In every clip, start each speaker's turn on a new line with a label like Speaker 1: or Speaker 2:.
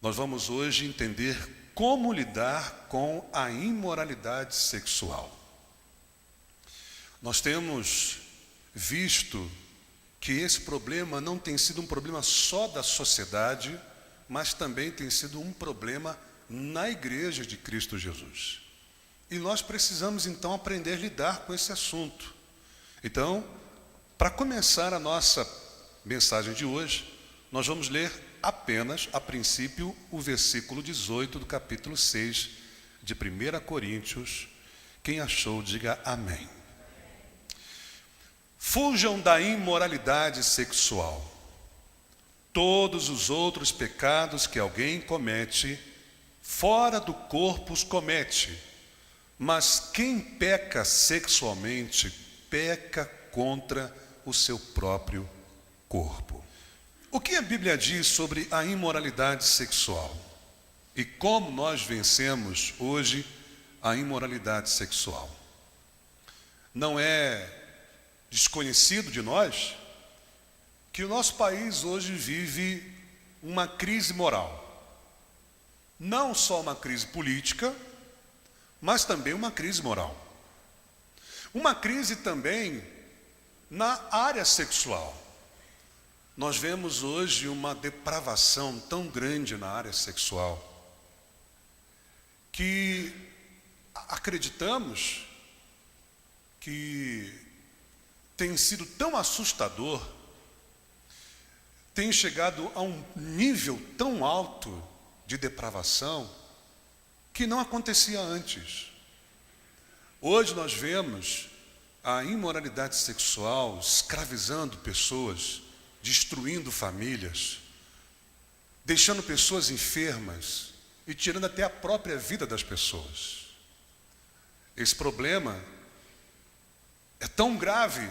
Speaker 1: Nós vamos hoje entender como lidar com a imoralidade sexual. Nós temos visto que esse problema não tem sido um problema só da sociedade, mas também tem sido um problema na igreja de Cristo Jesus. E nós precisamos então aprender a lidar com esse assunto. Então, para começar a nossa mensagem de hoje, nós vamos ler apenas, a princípio, o versículo 18 do capítulo 6 de 1 Coríntios. Quem achou, diga amém. Fujam da imoralidade sexual. Todos os outros pecados que alguém comete, fora do corpo os comete. Mas quem peca sexualmente, peca contra o seu próprio corpo. O que a Bíblia diz sobre a imoralidade sexual? E como nós vencemos hoje a imoralidade sexual? Não é desconhecido de nós que o nosso país hoje vive uma crise moral. Não só uma crise política, mas também uma crise moral. Uma crise também na área sexual. Nós vemos hoje uma depravação tão grande na área sexual que acreditamos que tem sido tão assustador, tem chegado a um nível tão alto de depravação que não acontecia antes. Hoje nós vemos a imoralidade sexual escravizando pessoas, destruindo famílias, deixando pessoas enfermas e tirando até a própria vida das pessoas. Esse problema é tão grave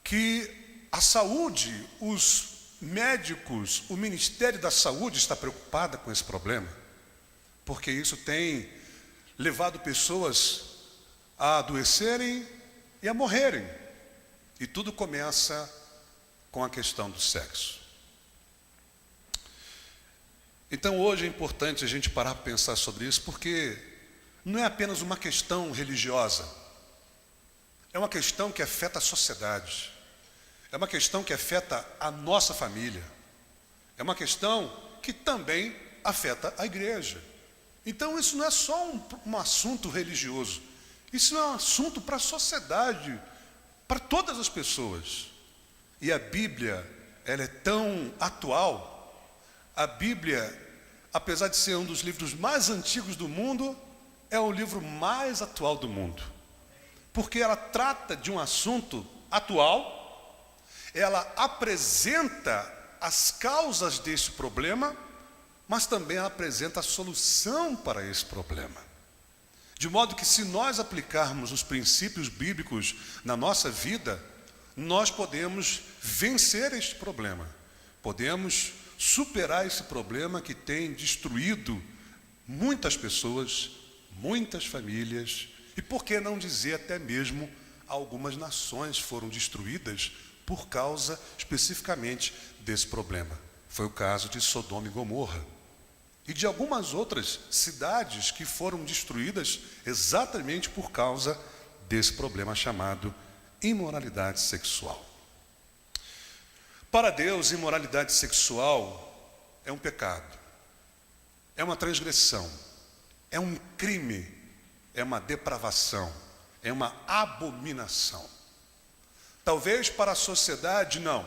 Speaker 1: que a saúde, os médicos, o Ministério da Saúde está preocupado com esse problema, porque isso tem levado pessoas a adoecerem e a morrerem. E tudo começa com a questão do sexo. Então hoje é importante a gente parar para pensar sobre isso, porque não é apenas uma questão religiosa, é uma questão que afeta a sociedade, é uma questão que afeta a nossa família, é uma questão que também afeta a igreja. Então isso não é só um assunto religioso, isso é um assunto para a sociedade, para todas as pessoas. E a Bíblia, ela é tão atual. A Bíblia, apesar de ser um dos livros mais antigos do mundo, é o livro mais atual do mundo. Porque ela trata de um assunto atual, ela apresenta as causas desse problema, mas também ela apresenta a solução para esse problema. De modo que, se nós aplicarmos os princípios bíblicos na nossa vida, nós podemos vencer este problema, podemos superar esse problema que tem destruído muitas pessoas, muitas famílias, e por que não dizer até mesmo algumas nações foram destruídas por causa especificamente desse problema. Foi o caso de Sodoma e Gomorra e de algumas outras cidades que foram destruídas exatamente por causa desse problema chamado imoralidade sexual. Para Deus, imoralidade sexual é um pecado, é uma transgressão, é um crime, é uma depravação, é uma abominação. Talvez para a sociedade não,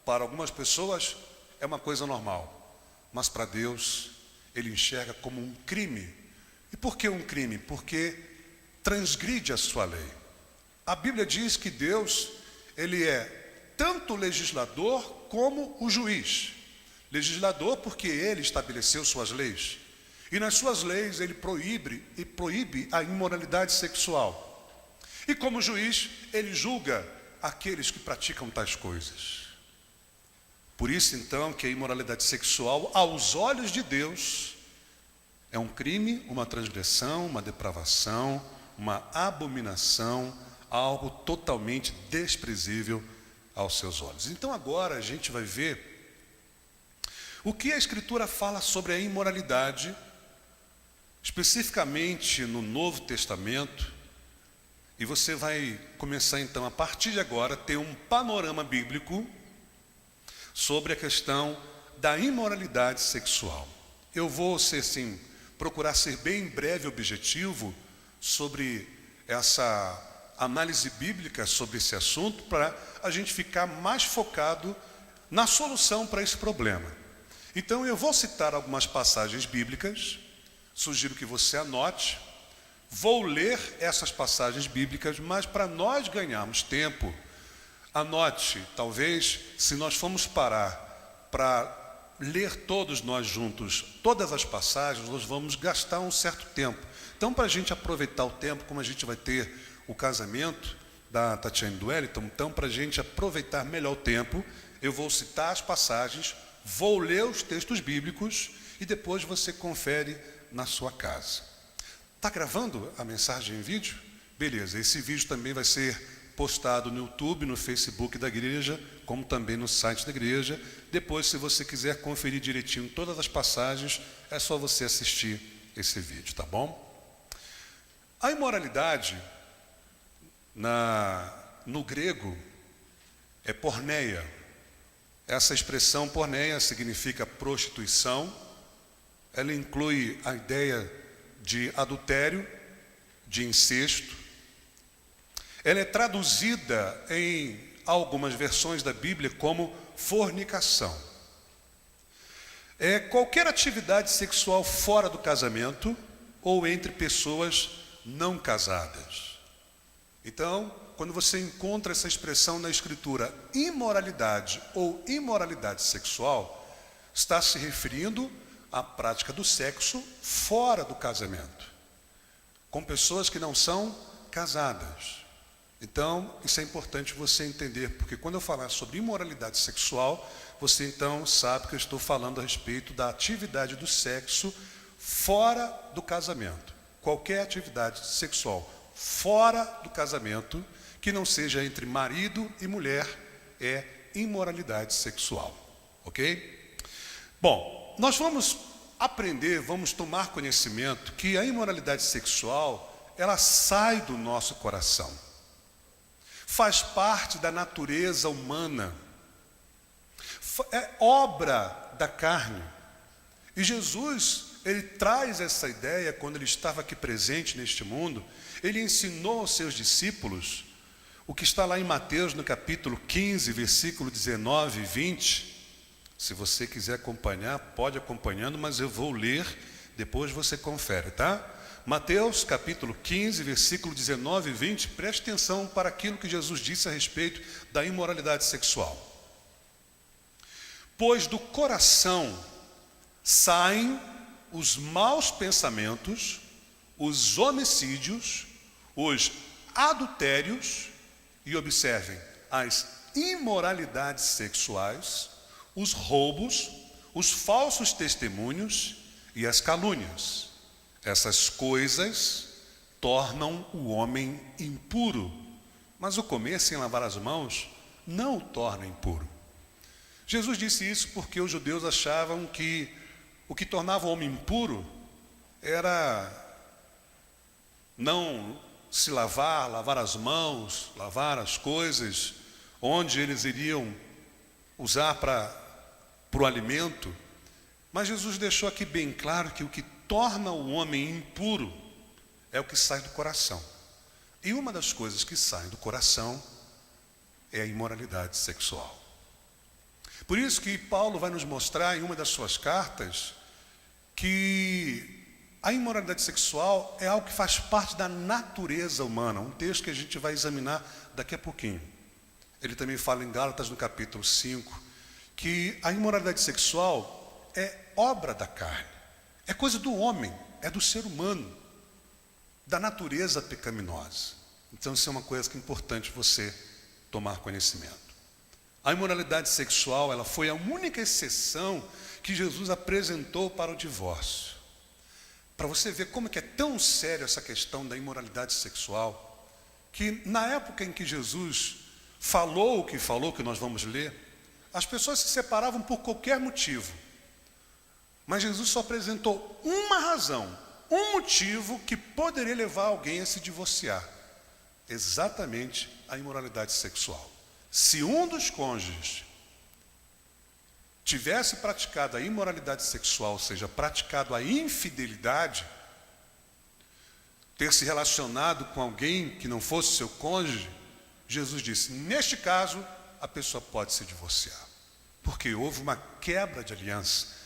Speaker 1: para algumas pessoas é uma coisa normal, mas para Deus Ele enxerga como um crime. E por que um crime? Porque transgride a sua lei. A Bíblia diz que Deus, Ele é tanto o legislador como o juiz. Legislador porque Ele estabeleceu suas leis. E nas suas leis Ele proíbe a imoralidade sexual. E como juiz, Ele julga aqueles que praticam tais coisas. Por isso então que a imoralidade sexual, aos olhos de Deus, é um crime, uma transgressão, uma depravação, uma abominação, algo totalmente desprezível aos seus olhos. Então agora a gente vai ver O que a Escritura fala sobre a imoralidade, especificamente no Novo Testamento, e você vai começar então, a partir de agora, a ter um panorama bíblico sobre a questão da imoralidade sexual. Eu vou procurar ser bem breve e objetivo sobre essa análise bíblica sobre esse assunto, para a gente ficar mais focado na solução para esse problema. Então eu vou citar algumas passagens bíblicas, sugiro que você anote, vou ler essas passagens bíblicas, mas para nós ganharmos tempo, anote, talvez, se nós formos parar para ler todos nós juntos, todas as passagens, nós vamos gastar um certo tempo. Então, para a gente aproveitar o tempo, como a gente vai ter o casamento da Tatiane e do Wellington, então, para a gente aproveitar melhor o tempo, eu vou citar as passagens, vou ler os textos bíblicos e depois você confere na sua casa. Está gravando a mensagem em vídeo? Beleza, esse vídeo também vai ser postado no YouTube, no Facebook da igreja, como também no site da igreja. Depois, se você quiser conferir direitinho todas as passagens, é só você assistir esse vídeo, tá bom? A imoralidade, no grego, é porneia. Essa expressão porneia significa prostituição. Ela inclui a ideia de adultério, de incesto. Ela é traduzida em algumas versões da Bíblia como fornicação. É qualquer atividade sexual fora do casamento ou entre pessoas não casadas. Então, quando você encontra essa expressão na Escritura, imoralidade ou imoralidade sexual, está se referindo à prática do sexo fora do casamento, com pessoas que não são casadas. Então, isso é importante você entender, porque quando eu falar sobre imoralidade sexual, você então sabe que eu estou falando a respeito da atividade do sexo fora do casamento. Qualquer atividade sexual fora do casamento, que não seja entre marido e mulher, é imoralidade sexual. Ok? Bom, nós vamos aprender, vamos tomar conhecimento que a imoralidade sexual, ela sai do nosso coração. Faz parte da natureza humana, é obra da carne. E Jesus, ele traz essa ideia quando ele estava aqui presente neste mundo. Ele ensinou aos seus discípulos o que está lá em Mateus, no capítulo 15, versículo 19 e 20. Se você quiser acompanhar, pode acompanhando, mas eu vou ler, depois você confere, tá? Mateus capítulo 15, versículo 19 e 20, preste atenção para aquilo que Jesus disse a respeito da imoralidade sexual. Pois do coração saem os maus pensamentos, os homicídios, os adultérios, e observem, as imoralidades sexuais, os roubos, os falsos testemunhos e as calúnias. Essas coisas tornam o homem impuro, mas o comer sem lavar as mãos não o torna impuro. Jesus disse isso porque os judeus achavam que o que tornava o homem impuro era não se lavar as mãos, lavar as coisas, onde eles iriam usar para o alimento. Mas Jesus deixou aqui bem claro que o que torna o homem impuro é o que sai do coração. E uma das coisas que saem do coração é a imoralidade sexual. Por isso que Paulo vai nos mostrar em uma das suas cartas que a imoralidade sexual é algo que faz parte da natureza humana. Um texto que a gente vai examinar daqui a pouquinho. Ele também fala em Gálatas, no capítulo 5, que a imoralidade sexual é obra da carne. É coisa do homem, é do ser humano, da natureza pecaminosa. Então isso é uma coisa que é importante você tomar conhecimento. A imoralidade sexual, ela foi a única exceção que Jesus apresentou para o divórcio. Para você ver como que é tão sério essa questão da imoralidade sexual, que na época em que Jesus falou o que falou, que nós vamos ler, as pessoas se separavam por qualquer motivo. Mas Jesus só apresentou uma razão, um motivo que poderia levar alguém a se divorciar. Exatamente a imoralidade sexual. Se um dos cônjuges tivesse praticado a imoralidade sexual, ou seja, praticado a infidelidade, ter se relacionado com alguém que não fosse seu cônjuge, Jesus disse, neste caso, a pessoa pode se divorciar. Porque houve uma quebra de aliança.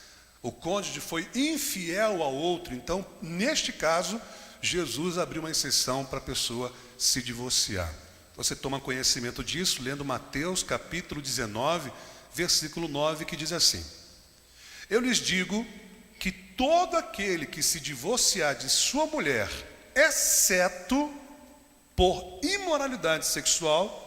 Speaker 1: O cônjuge foi infiel ao outro. Então, neste caso, Jesus abriu uma exceção para a pessoa se divorciar. Você toma conhecimento disso lendo Mateus capítulo 19, versículo 9, que diz assim: eu lhes digo que todo aquele que se divorciar de sua mulher, exceto por imoralidade sexual,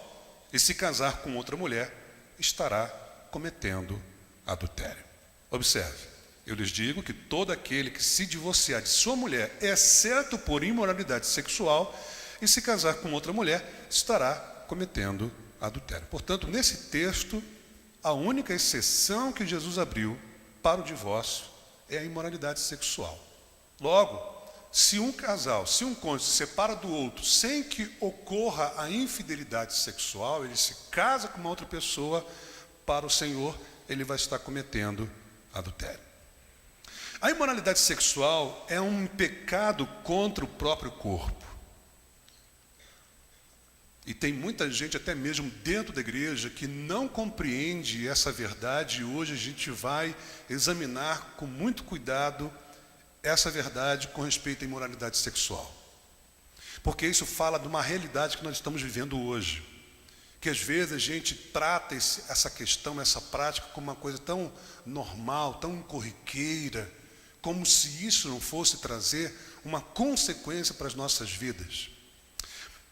Speaker 1: e se casar com outra mulher, estará cometendo adultério. Observe, eu lhes digo que todo aquele que se divorciar de sua mulher, exceto por imoralidade sexual, e se casar com outra mulher, estará cometendo adultério. Portanto, nesse texto, a única exceção que Jesus abriu para o divórcio é a imoralidade sexual. Logo, se um casal, se um cônjuge se separa do outro sem que ocorra a infidelidade sexual, ele se casa com uma outra pessoa, para o Senhor, ele vai estar cometendo adultério. A imoralidade sexual é um pecado contra o próprio corpo. E tem muita gente, até mesmo dentro da igreja, que não compreende essa verdade, e hoje a gente vai examinar com muito cuidado essa verdade com respeito à imoralidade sexual. Porque isso fala de uma realidade que nós estamos vivendo hoje. Que às vezes a gente trata essa questão, essa prática, como uma coisa tão normal, tão corriqueira, como se isso não fosse trazer uma consequência para as nossas vidas.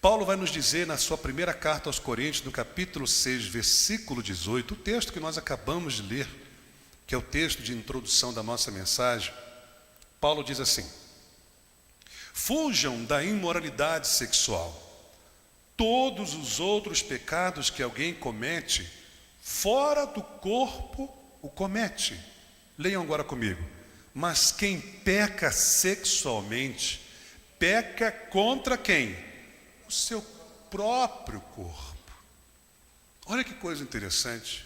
Speaker 1: Paulo vai nos dizer na sua primeira carta aos Coríntios, no capítulo 6, versículo 18, o texto que nós acabamos de ler, que é o texto de introdução da nossa mensagem. Paulo diz assim: fujam da imoralidade sexual. Todos os outros pecados que alguém comete, fora do corpo, o comete. Leiam agora comigo. Mas quem peca sexualmente, peca contra quem? O seu próprio corpo. Olha que coisa interessante.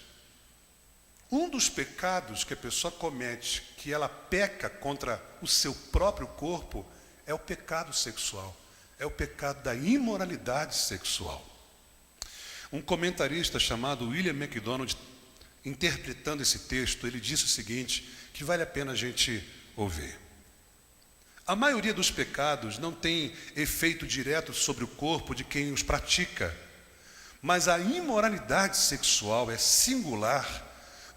Speaker 1: Um dos pecados que a pessoa comete, que ela peca contra o seu próprio corpo, é o pecado sexual. É o pecado da imoralidade sexual. Um comentarista chamado William MacDonald, interpretando esse texto, ele disse o seguinte, que vale a pena a gente ouvir. A maioria dos pecados não tem efeito direto sobre o corpo de quem os pratica, mas a imoralidade sexual é singular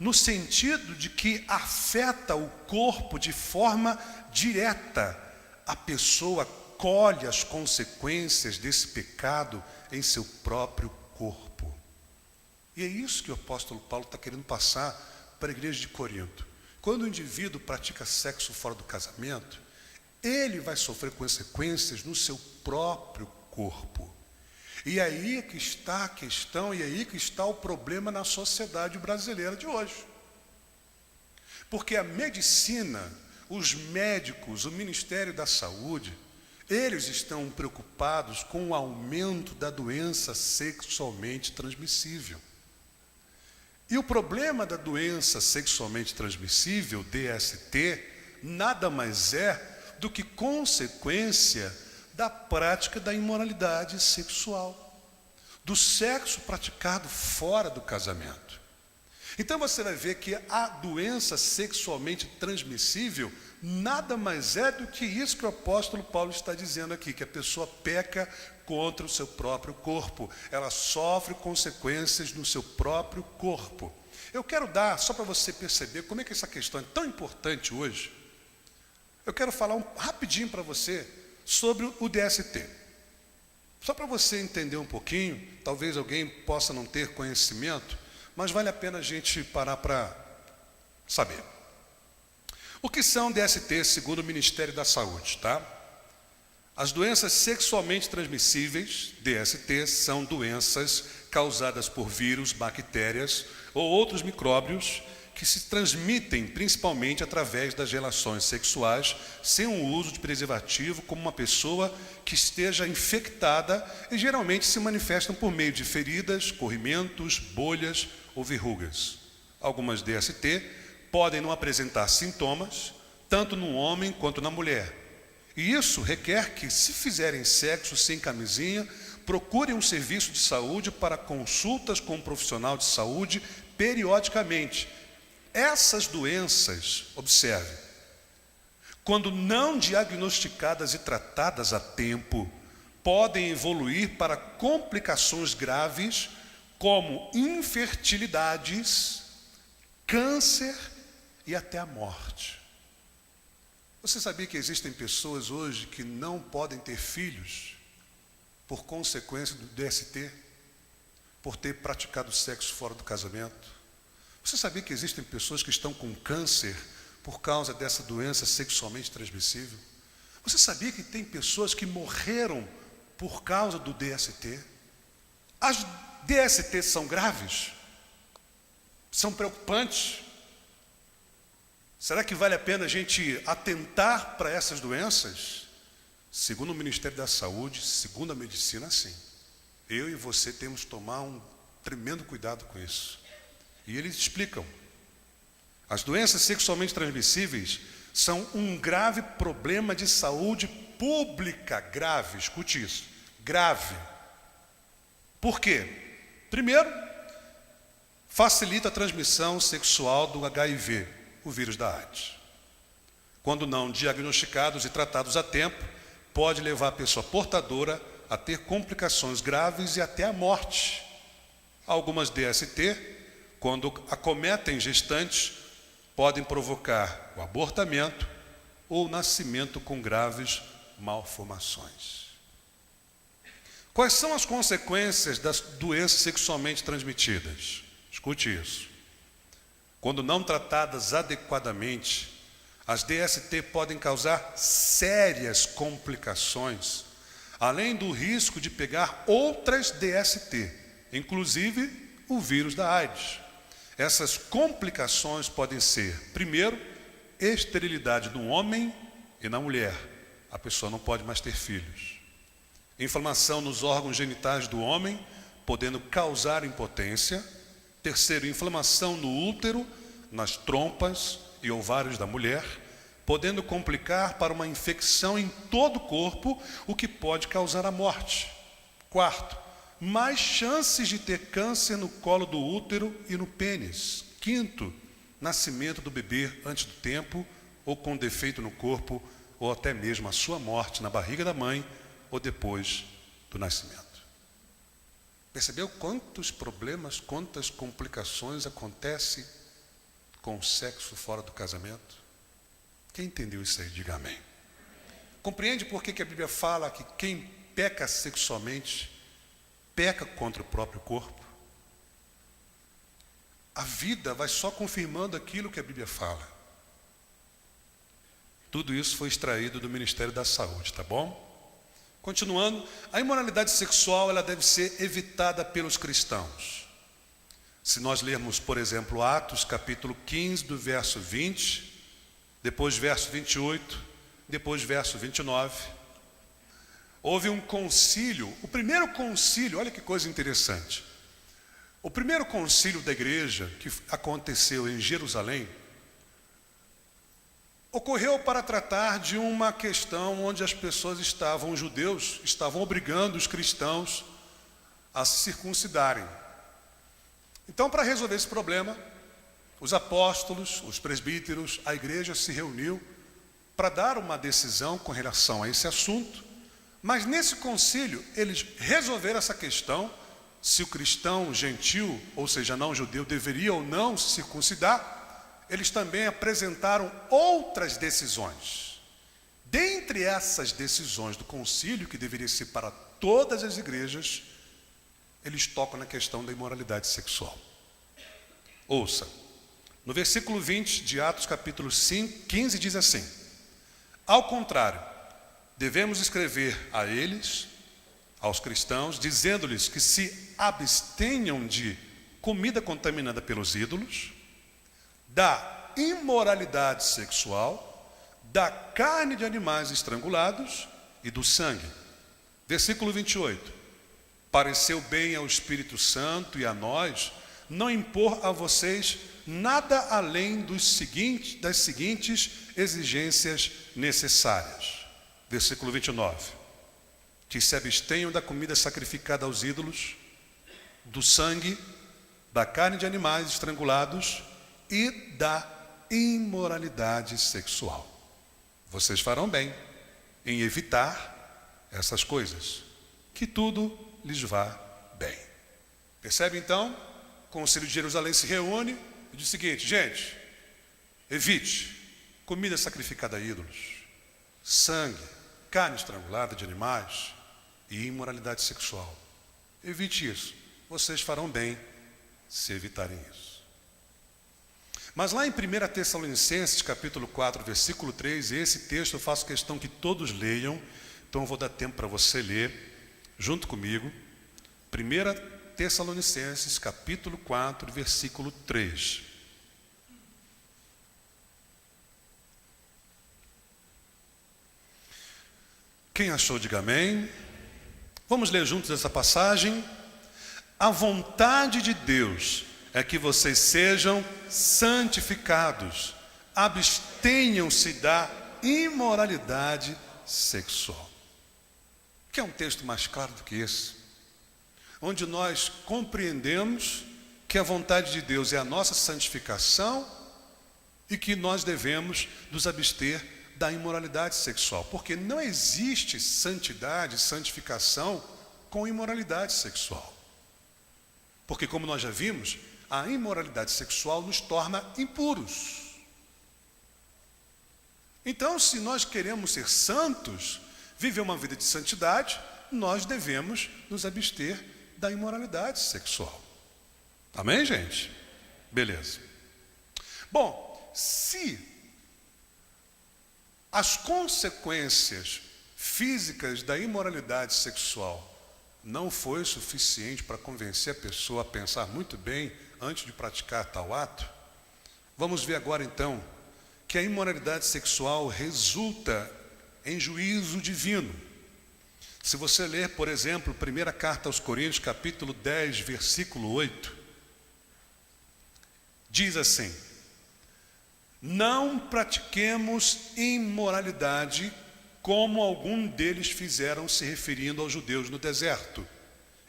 Speaker 1: no sentido de que afeta o corpo de forma direta. A pessoa colhe as consequências desse pecado em seu próprio corpo. E é isso que o apóstolo Paulo está querendo passar para a igreja de Corinto. Quando o indivíduo pratica sexo fora do casamento, ele vai sofrer consequências no seu próprio corpo. E aí é que está a questão, e aí que está o problema na sociedade brasileira de hoje. Porque a medicina, os médicos, o Ministério da Saúde, eles estão preocupados com o aumento da doença sexualmente transmissível. E o problema da doença sexualmente transmissível, DST, nada mais é do que consequência da prática da imoralidade sexual, do sexo praticado fora do casamento. Então você vai ver que a doença sexualmente transmissível nada mais é do que isso que o apóstolo Paulo está dizendo aqui, que a pessoa peca contra o seu próprio corpo, ela sofre consequências no seu próprio corpo. Eu quero dar, só para você perceber como é que essa questão é tão importante hoje, eu quero falar rapidinho para você sobre o DST. Só para você entender um pouquinho, talvez alguém possa não ter conhecimento, mas vale a pena a gente parar para saber. O que são DST segundo o Ministério da Saúde, tá? As doenças sexualmente transmissíveis, DST, são doenças causadas por vírus, bactérias ou outros micróbios que se transmitem principalmente através das relações sexuais, sem o uso de preservativo, como uma pessoa que esteja infectada, e geralmente se manifestam por meio de feridas, corrimentos, bolhas ou verrugas. Algumas DST podem não apresentar sintomas, tanto no homem quanto na mulher. E isso requer que, se fizerem sexo sem camisinha, procurem um serviço de saúde para consultas com um profissional de saúde periodicamente. Essas doenças, observe, quando não diagnosticadas e tratadas a tempo, podem evoluir para complicações graves como infertilidades, câncer e até a morte. Você sabia que existem pessoas hoje que não podem ter filhos por consequência do DST, por ter praticado sexo fora do casamento? Você sabia que existem pessoas que estão com câncer por causa dessa doença sexualmente transmissível? Você sabia que tem pessoas que morreram por causa do DST? As DST são graves? São preocupantes? Será que vale a pena a gente atentar para essas doenças? Segundo o Ministério da Saúde, segundo a medicina, sim. Eu e você temos que tomar um tremendo cuidado com isso. E eles explicam. As doenças sexualmente transmissíveis são um grave problema de saúde pública. Grave, escute isso. Grave. Por quê? Primeiro, facilita a transmissão sexual do HIV, o vírus da AIDS. Quando não diagnosticados e tratados a tempo, pode levar a pessoa portadora a ter complicações graves e até a morte. Algumas DST, quando acometem gestantes, podem provocar o abortamento ou o nascimento com graves malformações. Quais são as consequências das doenças sexualmente transmitidas? Escute isso. Quando não tratadas adequadamente, as DST podem causar sérias complicações, além do risco de pegar outras DST, inclusive o vírus da AIDS. Essas complicações podem ser, primeiro, esterilidade no homem e na mulher. A pessoa não pode mais ter filhos. Inflamação nos órgãos genitais do homem, podendo causar impotência. Terceiro, inflamação no útero, nas trompas e ovários da mulher, podendo complicar para uma infecção em todo o corpo, o que pode causar a morte. Quarto, mais chances de ter câncer no colo do útero e no pênis. Quinto, nascimento do bebê antes do tempo, ou com defeito no corpo, ou até mesmo a sua morte na barriga da mãe, ou depois do nascimento. Percebeu quantos problemas, quantas complicações acontecem com o sexo fora do casamento? Quem entendeu isso aí, diga amém. Compreende por que a Bíblia fala que quem peca sexualmente peca contra o próprio corpo? A vida vai só confirmando aquilo que a Bíblia fala. Tudo isso foi extraído do Ministério da Saúde, tá bom? Continuando, a imoralidade sexual ela deve ser evitada pelos cristãos. Se nós lermos, por exemplo, Atos capítulo 15, do verso 20, depois verso 28, depois verso 29, houve um concílio, o primeiro concílio, olha que coisa interessante. O primeiro concílio da igreja, que aconteceu em Jerusalém, ocorreu para tratar de uma questão onde as pessoas os judeus, estavam obrigando os cristãos a se circuncidarem. Então, para resolver esse problema, os apóstolos, os presbíteros, a igreja se reuniu para dar uma decisão com relação a esse assunto, mas nesse concílio eles resolveram essa questão, se o cristão gentil, ou seja, não judeu, deveria ou não se circuncidar. Eles também apresentaram outras decisões. Dentre essas decisões do concílio, que deveria ser para todas as igrejas, eles tocam na questão da imoralidade sexual. Ouça, no versículo 20 de Atos capítulo 15 diz assim: ao contrário, devemos escrever a eles, aos cristãos, dizendo-lhes que se abstenham de comida contaminada pelos ídolos, da imoralidade sexual, da carne de animais estrangulados e do sangue. Versículo 28. Pareceu bem ao Espírito Santo e a nós não impor a vocês nada além das seguintes exigências necessárias. Versículo 29. Que se abstenham da comida sacrificada aos ídolos, do sangue, da carne de animais estrangulados e da imoralidade sexual. Vocês farão bem em evitar essas coisas, que tudo lhes vá bem. Percebe então? O Conselho de Jerusalém se reúne e diz o seguinte: gente, evite comida sacrificada a ídolos, sangue, carne estrangulada de animais e imoralidade sexual. Evite isso. Vocês farão bem se evitarem isso. Mas lá em 1 Tessalonicenses, capítulo 4, versículo 3, esse texto eu faço questão que todos leiam, então eu vou dar tempo para você ler, junto comigo. 1 Tessalonicenses, capítulo 4, versículo 3. Quem achou, diga amém. Vamos ler juntos essa passagem. A vontade de Deus é que vocês sejam santificados, abstenham-se da imoralidade sexual. Que é um texto mais claro do que esse, onde nós compreendemos que a vontade de Deus é a nossa santificação e que nós devemos nos abster da imoralidade sexual, porque não existe santidade, santificação com imoralidade sexual. Porque, como nós já vimos, a imoralidade sexual nos torna impuros. Então, se nós queremos ser santos, viver uma vida de santidade, nós devemos nos abster da imoralidade sexual. Amém, gente? Beleza. Bom, se as consequências físicas da imoralidade sexual não foi suficiente para convencer a pessoa a pensar muito bem antes de praticar tal ato, vamos ver agora então que a imoralidade sexual resulta em juízo divino. Se você ler, por exemplo, 1ª carta aos Coríntios, capítulo 10, versículo 8, diz assim: não pratiquemos imoralidade como algum deles fizeram, se referindo aos judeus no deserto.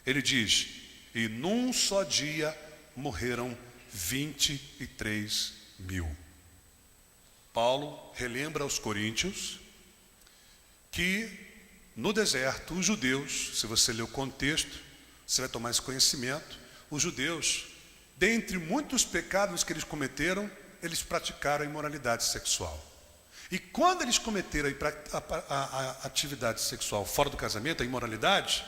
Speaker 1: Ele diz: e num só dia morreram 23.000. Paulo relembra aos coríntios que no deserto os judeus, se você ler o contexto, você vai tomar esse conhecimento, os judeus, dentre muitos pecados que eles cometeram, eles praticaram a imoralidade sexual. E quando eles cometeram a atividade sexual fora do casamento, a imoralidade,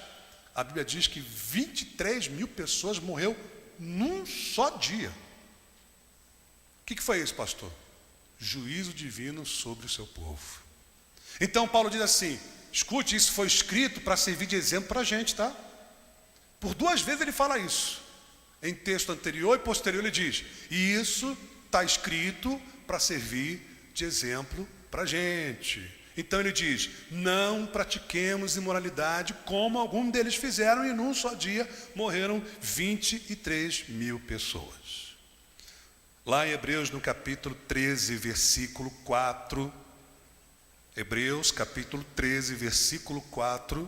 Speaker 1: a Bíblia diz que 23.000 pessoas morreram num só dia. O que foi isso, pastor? Juízo divino sobre o seu povo. Então Paulo diz assim: escute, isso foi escrito para servir de exemplo para a gente, tá? Por 2 vezes ele fala isso. Em texto anterior e posterior ele diz: e isso está escrito para servir de exemplo para a gente. Então ele diz: não pratiquemos imoralidade como algum deles fizeram, e num só dia morreram 23.000 pessoas. Lá em Hebreus, no capítulo 13, versículo 4, Hebreus, capítulo 13, versículo 4,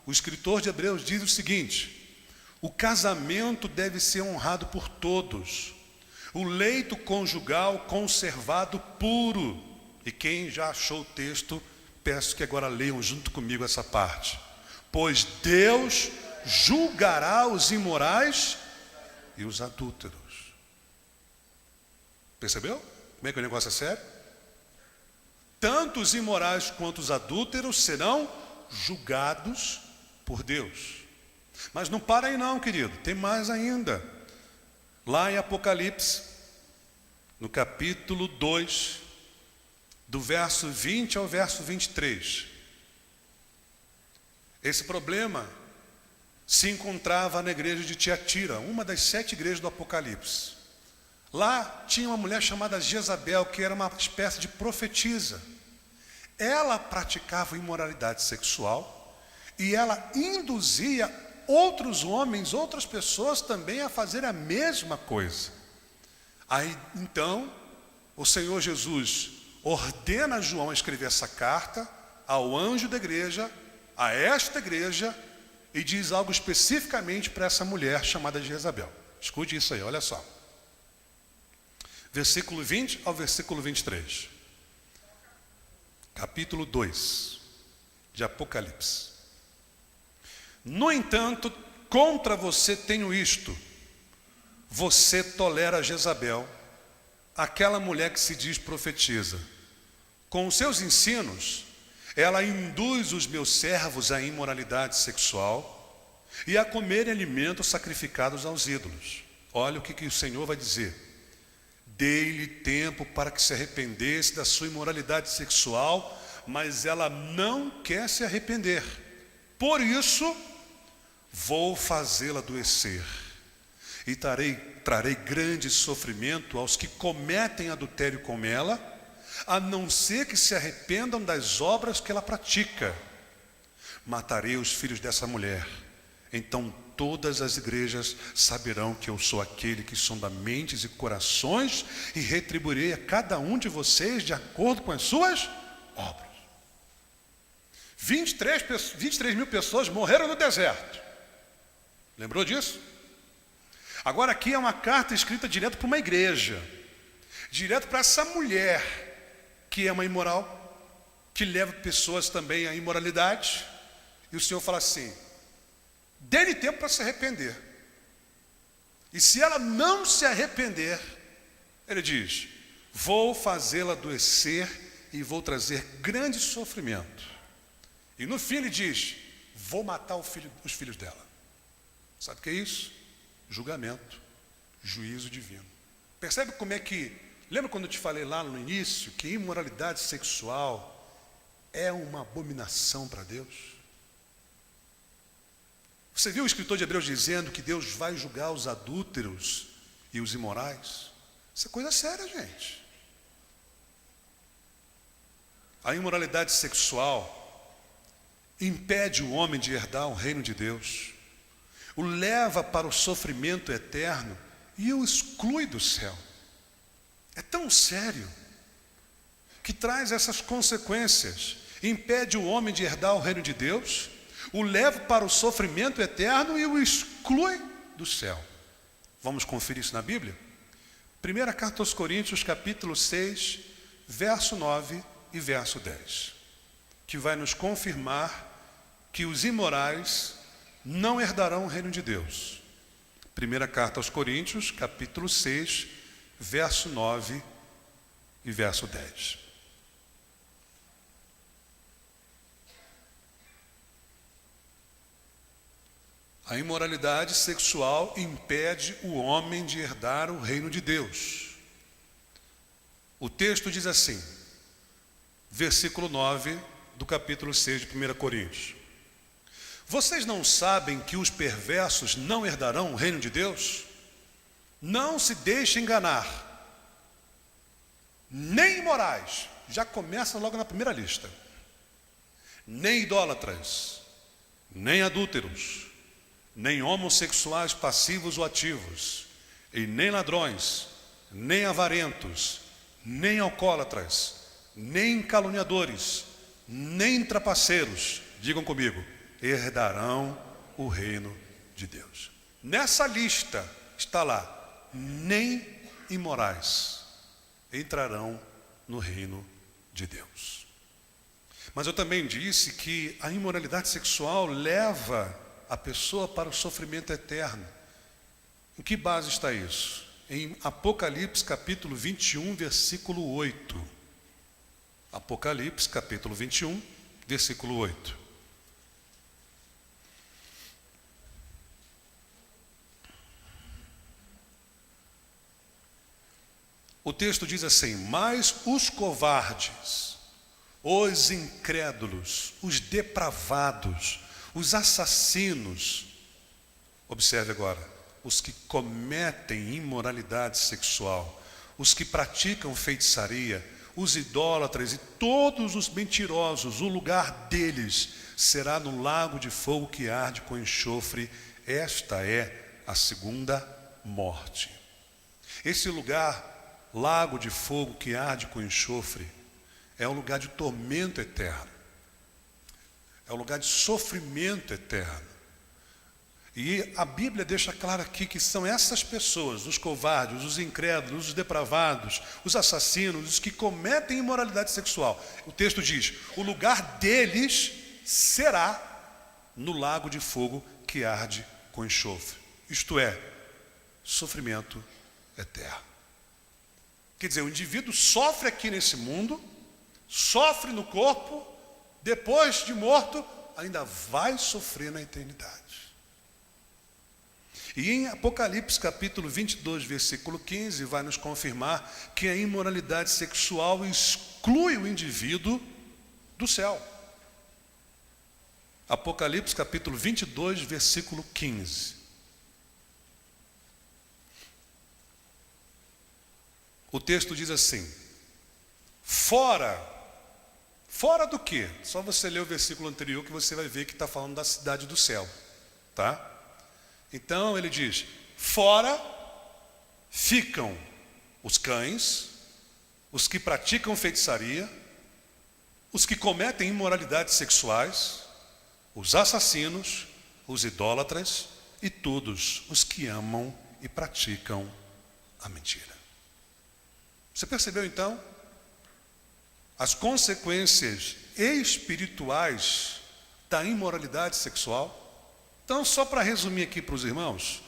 Speaker 1: o escritor de Hebreus diz o seguinte: o casamento deve ser honrado por todos, o leito conjugal conservado puro. E quem já achou o texto, peço que agora leiam junto comigo essa parte. Pois Deus julgará os imorais e os adúlteros. Percebeu? Como é que o negócio é sério? Tanto os imorais quanto os adúlteros serão julgados por Deus. Mas não para aí não, querido, tem mais ainda. Lá em Apocalipse, no capítulo 2, do verso 20 ao verso 23. Esse problema se encontrava na igreja de Tiatira, uma das 7 igrejas do Apocalipse. Lá tinha uma mulher chamada Jezabel, que era uma espécie de profetisa. Ela praticava imoralidade sexual e ela induzia outros homens, outras pessoas também a fazer a mesma coisa. Aí então o Senhor Jesus ordena a João a escrever essa carta ao anjo da igreja, a esta igreja, e diz algo especificamente para essa mulher chamada Jezabel. Escute isso aí, olha só. Versículo 20 ao versículo 23. Capítulo 2 de Apocalipse. No entanto, contra você tenho isto: você tolera Jezabel, aquela mulher que se diz profetiza. Com os seus ensinos, ela induz os meus servos à imoralidade sexual e a comerem alimentos sacrificados aos ídolos. Olha o que o Senhor vai dizer: dei-lhe tempo para que se arrependesse da sua imoralidade sexual, mas ela não quer se arrepender. Por isso, vou fazê-la adoecer e trarei grande sofrimento aos que cometem adultério com ela, a não ser que se arrependam das obras que ela pratica. Matarei os filhos dessa mulher, então todas as igrejas saberão que eu sou aquele que sonda mentes e corações, e retribuirei a cada um de vocês de acordo com as suas obras. 23 mil pessoas morreram no deserto. Lembrou disso? Agora aqui é uma carta escrita direto para uma igreja, direto para essa mulher que é uma imoral, que leva pessoas também à imoralidade. E o Senhor fala assim: dê-lhe tempo para se arrepender. E se ela não se arrepender, ele diz: vou fazê-la adoecer e vou trazer grande sofrimento. E no fim ele diz: vou matar os filhos dela. Sabe o que é isso? Julgamento, juízo divino. Percebe como é que... Lembra quando eu te falei lá no início que imoralidade sexual é uma abominação para Deus? Você viu o escritor de Hebreus dizendo que Deus vai julgar os adúlteros e os imorais? Isso é coisa séria, gente. A imoralidade sexual impede o homem de herdar o reino de Deus, o leva para o sofrimento eterno e o exclui do céu. É tão sério que traz essas consequências. Impede o homem de herdar o reino de Deus, o leva para o sofrimento eterno e o exclui do céu. Vamos conferir isso na Bíblia? Primeira carta aos Coríntios, capítulo 6, verso 9 e verso 10, que vai nos confirmar que os imorais não herdarão o reino de Deus. Primeira carta aos Coríntios, capítulo 6, verso 9 e verso 10. A imoralidade sexual impede o homem de herdar o reino de Deus. O texto diz assim, versículo 9 do capítulo 6 de 1 Coríntios: vocês não sabem que os perversos não herdarão o reino de Deus? Não se deixe enganar. Nem imorais, já começa logo na primeira lista, nem idólatras, nem adúlteros, nem homossexuais passivos ou ativos, e nem ladrões, nem avarentos, nem alcoólatras, nem caluniadores, nem trapaceiros, digam comigo, herdarão o reino de Deus. Nessa lista está lá: nem imorais entrarão no reino de Deus. Mas eu também disse que a imoralidade sexual leva a pessoa para o sofrimento eterno. Em que base está isso? Em Apocalipse capítulo 21, versículo 8. Apocalipse capítulo 21, versículo 8. O texto diz assim: mas os covardes, os incrédulos, os depravados, os assassinos, observe agora, os que cometem imoralidade sexual, os que praticam feitiçaria, os idólatras e todos os mentirosos, o lugar deles será no lago de fogo que arde com enxofre. Esta é a segunda morte. Esse lugar, lago de fogo que arde com enxofre, é um lugar de tormento eterno. É um lugar de sofrimento eterno. E a Bíblia deixa claro aqui que são essas pessoas, os covardes, os incrédulos, os depravados, os assassinos, os que cometem imoralidade sexual. O texto diz: o lugar deles será no lago de fogo que arde com enxofre. Isto é, sofrimento eterno. Quer dizer, o indivíduo sofre aqui nesse mundo, sofre no corpo, depois de morto, ainda vai sofrer na eternidade. E em Apocalipse capítulo 22, versículo 15, vai nos confirmar que a imoralidade sexual exclui o indivíduo do céu. Apocalipse capítulo 22, versículo 15. O texto diz assim: fora do quê? Só você ler o versículo anterior que você vai ver que está falando da cidade do céu, tá? Então ele diz: fora ficam os cães, os que praticam feitiçaria, os que cometem imoralidades sexuais, os assassinos, os idólatras e todos os que amam e praticam a mentira. Você percebeu então as consequências espirituais da imoralidade sexual? Então, só para resumir aqui para os irmãos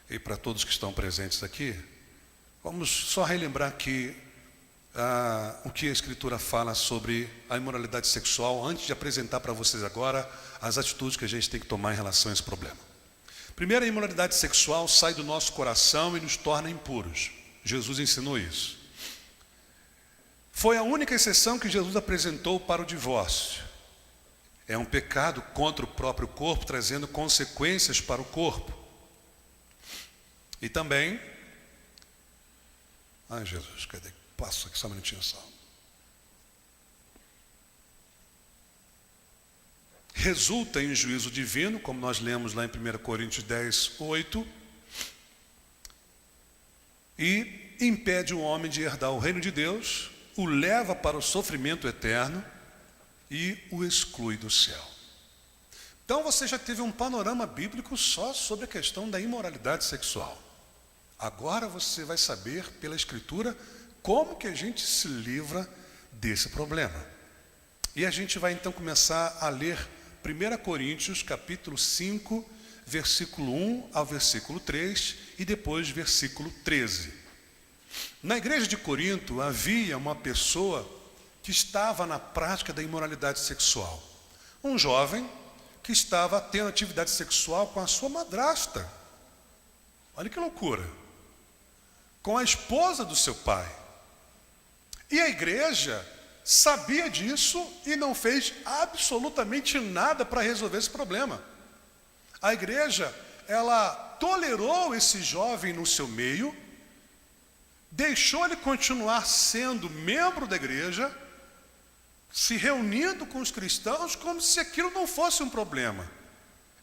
Speaker 1: e para todos que estão presentes aqui, vamos só relembrar aqui o que a Escritura fala sobre a imoralidade sexual, antes de apresentar para vocês agora as atitudes que a gente tem que tomar em relação a esse problema. Primeiro, a imoralidade sexual sai do nosso coração e nos torna impuros. Jesus ensinou isso. Foi a única exceção que Jesus apresentou para o divórcio. É um pecado contra o próprio corpo, trazendo consequências para o corpo. E também... Ai, Jesus, cadê? Passa aqui só um minutinho só. Resulta em juízo divino, como nós lemos lá em 1 Coríntios 10, 8. E impede o homem de herdar o reino de Deus, o leva para o sofrimento eterno e o exclui do céu. Então você já teve um panorama bíblico só sobre a questão da imoralidade sexual. Agora você vai saber pela Escritura como que a gente se livra desse problema. E a gente vai então começar a ler 1 Coríntios capítulo 5, versículo 1 ao versículo 3 e depois versículo 13. Na igreja de Corinto havia uma pessoa que estava na prática da imoralidade sexual. Um jovem que estava tendo atividade sexual com a sua madrasta. Olha que loucura. Com a esposa do seu pai. E a igreja sabia disso e não fez absolutamente nada para resolver esse problema. A igreja, ela tolerou esse jovem no seu meio, deixou ele continuar sendo membro da igreja, se reunindo com os cristãos como se aquilo não fosse um problema.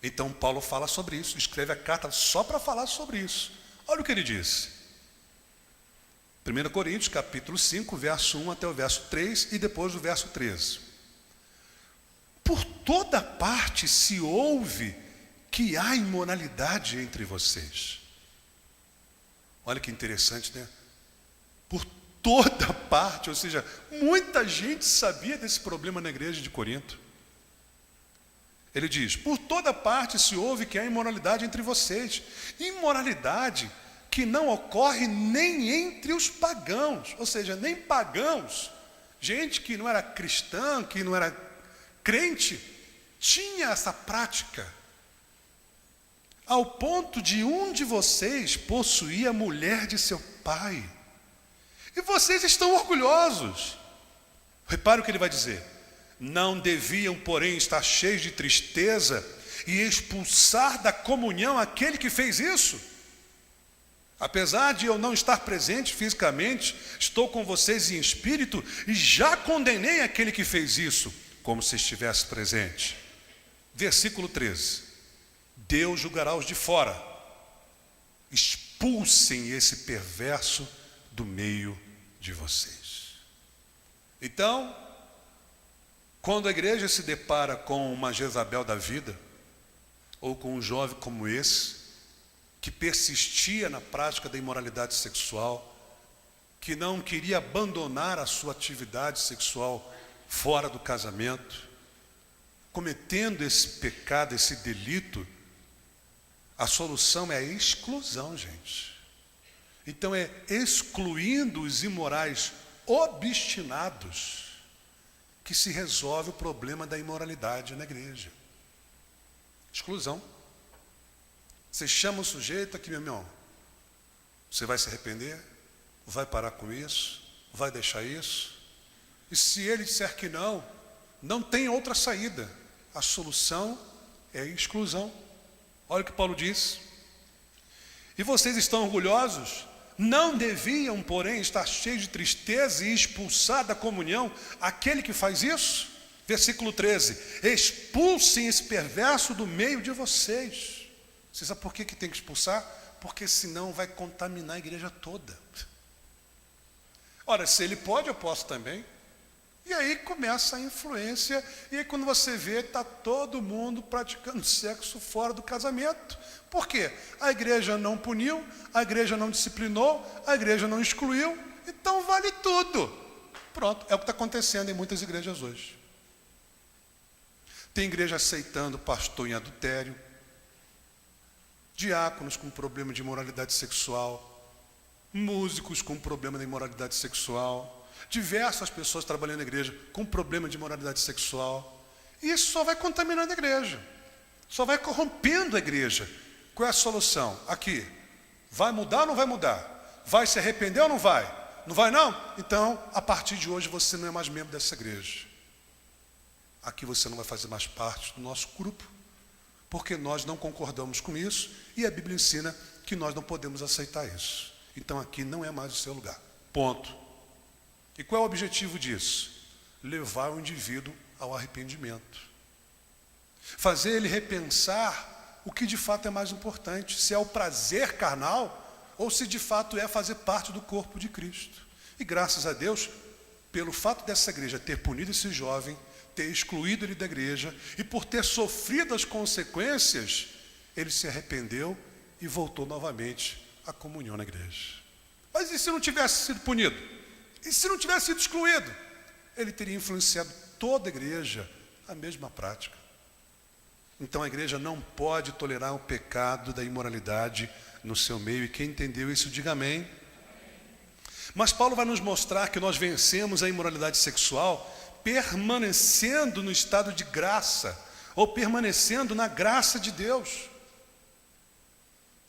Speaker 1: Então Paulo fala sobre isso, escreve a carta só para falar sobre isso. Olha o que ele disse. 1 Coríntios capítulo 5, verso 1 até o verso 3 e depois o verso 13. Por toda parte se ouve que há imoralidade entre vocês. Olha que interessante, né? Por toda parte, ou seja, muita gente sabia desse problema na igreja de Corinto. Ele diz: por toda parte se ouve que há imoralidade entre vocês. Imoralidade que não ocorre nem entre os pagãos, ou seja, nem pagãos, gente que não era cristã, que não era crente, tinha essa prática, ao ponto de um de vocês possuir a mulher de seu pai. E vocês estão orgulhosos. Repare o que ele vai dizer. Não deviam, porém, estar cheios de tristeza e expulsar da comunhão aquele que fez isso? Apesar de eu não estar presente fisicamente, estou com vocês em espírito e já condenei aquele que fez isso, como se estivesse presente. Versículo 13. Deus julgará os de fora. Expulsem esse perverso do meio de vocês. Então, quando a igreja se depara com uma Jezabel da vida, ou com um jovem como esse, que persistia na prática da imoralidade sexual, que não queria abandonar a sua atividade sexual fora do casamento, cometendo esse pecado, esse delito, a solução é a exclusão, gente. Então é excluindo os imorais obstinados que se resolve o problema da imoralidade na igreja. Exclusão. Você chama o sujeito aqui, meu irmão, você vai se arrepender? Vai parar com isso? Vai deixar isso? E se ele disser que não, não tem outra saída. A solução é a exclusão. Olha o que Paulo diz. E vocês estão orgulhosos? Não deviam, porém, estar cheios de tristeza e expulsar da comunhão aquele que faz isso? Versículo 13. Expulsem esse perverso do meio de vocês. Você sabe por que tem que expulsar? Porque senão vai contaminar a igreja toda. Ora, se ele pode, eu posso também. E aí começa a influência, e aí quando você vê, está todo mundo praticando sexo fora do casamento. Por quê? A igreja não puniu, a igreja não disciplinou, a igreja não excluiu, então vale tudo. Pronto, é o que está acontecendo em muitas igrejas hoje. Tem igreja aceitando pastor em adultério, diáconos com problema de imoralidade sexual, músicos com problema de imoralidade sexual, diversas pessoas trabalhando na igreja com problema de imoralidade sexual. E isso só vai contaminando a igreja, só vai corrompendo a igreja. Qual é a solução? Aqui, vai mudar ou não vai mudar? Vai se arrepender ou não vai? Não vai não? Então, a partir de hoje você não é mais membro dessa igreja. Aqui você não vai fazer mais parte do nosso grupo, porque nós não concordamos com isso, e a Bíblia ensina que nós não podemos aceitar isso. Então aqui não é mais o seu lugar. Ponto. E qual é o objetivo disso? Levar o indivíduo ao arrependimento. Fazer ele repensar o que de fato é mais importante, se é o prazer carnal, ou se de fato é fazer parte do corpo de Cristo. E graças a Deus, pelo fato dessa igreja ter punido esse jovem, ter excluído ele da igreja, e por ter sofrido as consequências, ele se arrependeu e voltou novamente à comunhão na igreja. Mas e se não tivesse sido punido? E se não tivesse sido excluído? Ele teria influenciado toda a igreja a mesma prática. Então a igreja não pode tolerar o pecado da imoralidade no seu meio, e quem entendeu isso, diga amém. Mas Paulo vai nos mostrar que nós vencemos a imoralidade sexual permanecendo no estado de graça, ou permanecendo na graça de Deus.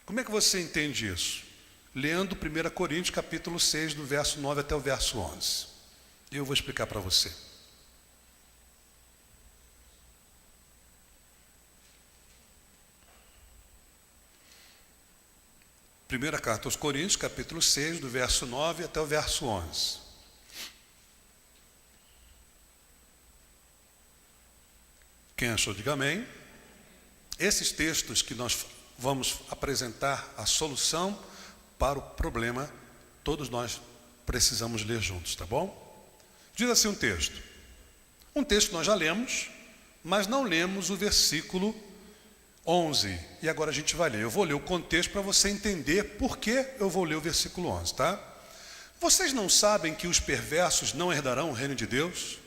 Speaker 1: Como é que você entende isso? Lendo 1 Coríntios capítulo 6, do verso 9 até o verso 11. Eu vou explicar para você. Primeira carta aos Coríntios, capítulo 6, do verso 9 até o verso 11. Quem achou, diga amém. Esses textos que nós vamos apresentar a solução para o problema, todos nós precisamos ler juntos, tá bom? Diz assim um texto. Um texto que nós já lemos, mas não lemos o versículo 11. E agora a gente vai ler. Eu vou ler o contexto para você entender por que eu vou ler o versículo 11, tá? Vocês não sabem que os perversos não herdarão o reino de Deus?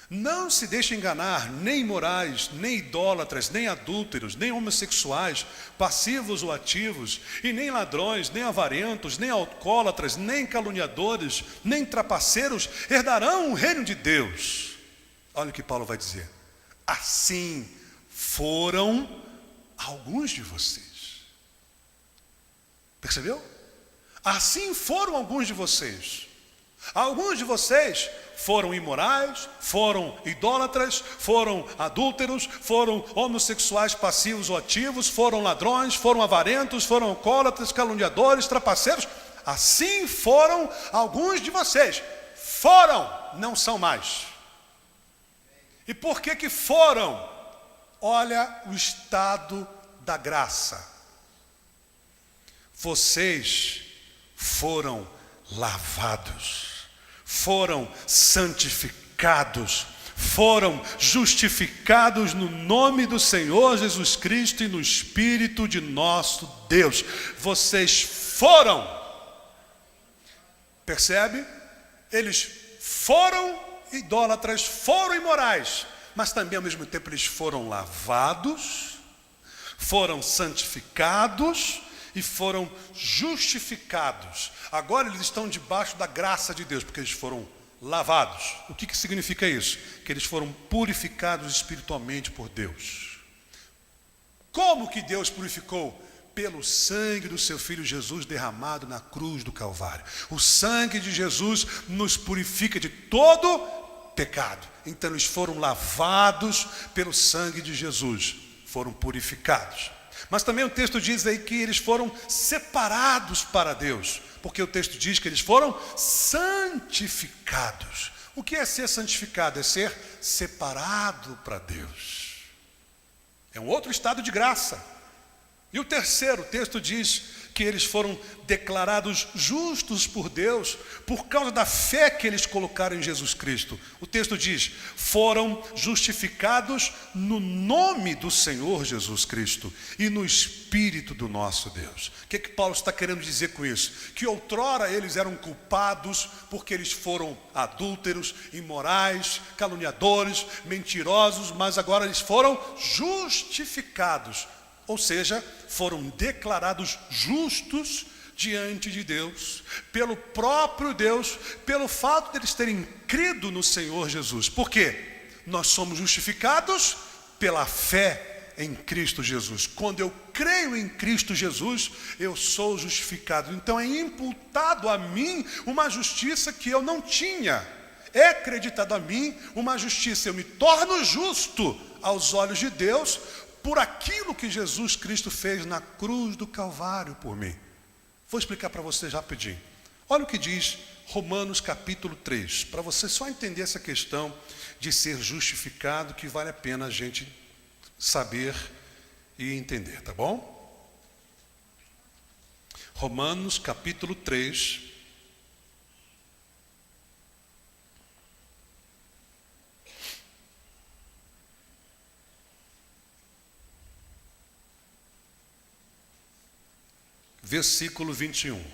Speaker 1: Não se deixem enganar, nem imorais, nem idólatras, nem adúlteros, nem homossexuais, passivos ou ativos, e nem ladrões, nem avarentos, nem alcoólatras, nem caluniadores, nem trapaceiros herdarão o reino de Deus. Olha o que Paulo vai dizer. Assim foram alguns de vocês. Percebeu? Assim foram alguns de vocês. Alguns de vocês foram imorais, foram idólatras, foram adúlteros, foram homossexuais passivos ou ativos, foram ladrões, foram avarentos, foram alcoólatras, caluniadores, trapaceiros. Assim foram alguns de vocês. Foram, não são mais. E por que foram? Olha o estado da graça. Vocês foram lavados, foram santificados, foram justificados no nome do Senhor Jesus Cristo e no Espírito de nosso Deus. Vocês foram. Percebe? Eles foram idólatras, foram imorais, mas também ao mesmo tempo eles foram lavados, foram santificados e foram justificados. Agora eles estão debaixo da graça de Deus, porque eles foram lavados. O que significa isso? Que eles foram purificados espiritualmente por Deus. Como que Deus purificou? Pelo sangue do seu Filho Jesus derramado na cruz do Calvário. O sangue de Jesus nos purifica de todo pecado. Então eles foram lavados pelo sangue de Jesus, foram purificados. Mas também o texto diz aí que eles foram separados para Deus, porque o texto diz que eles foram santificados. O que é ser santificado? É ser separado para Deus. É um outro estado de graça. E o terceiro, o texto diz que eles foram declarados justos por Deus por causa da fé que eles colocaram em Jesus Cristo. O texto diz, foram justificados no nome do Senhor Jesus Cristo e no Espírito do nosso Deus. O que Paulo está querendo dizer com isso? Que outrora eles eram culpados porque eles foram adúlteros, imorais, caluniadores, mentirosos, mas agora eles foram justificados. Ou seja, foram declarados justos diante de Deus, pelo próprio Deus, pelo fato de eles terem crido no Senhor Jesus. Por quê? Nós somos justificados pela fé em Cristo Jesus. Quando eu creio em Cristo Jesus, eu sou justificado. Então é imputado a mim uma justiça que eu não tinha. É acreditado a mim uma justiça. Eu me torno justo aos olhos de Deus por aquilo que Jesus Cristo fez na cruz do Calvário por mim. Vou explicar para vocês rapidinho. Olha o que diz Romanos capítulo 3, para você só entender essa questão de ser justificado, que vale a pena a gente saber e entender, tá bom? Romanos capítulo 3, versículo 21.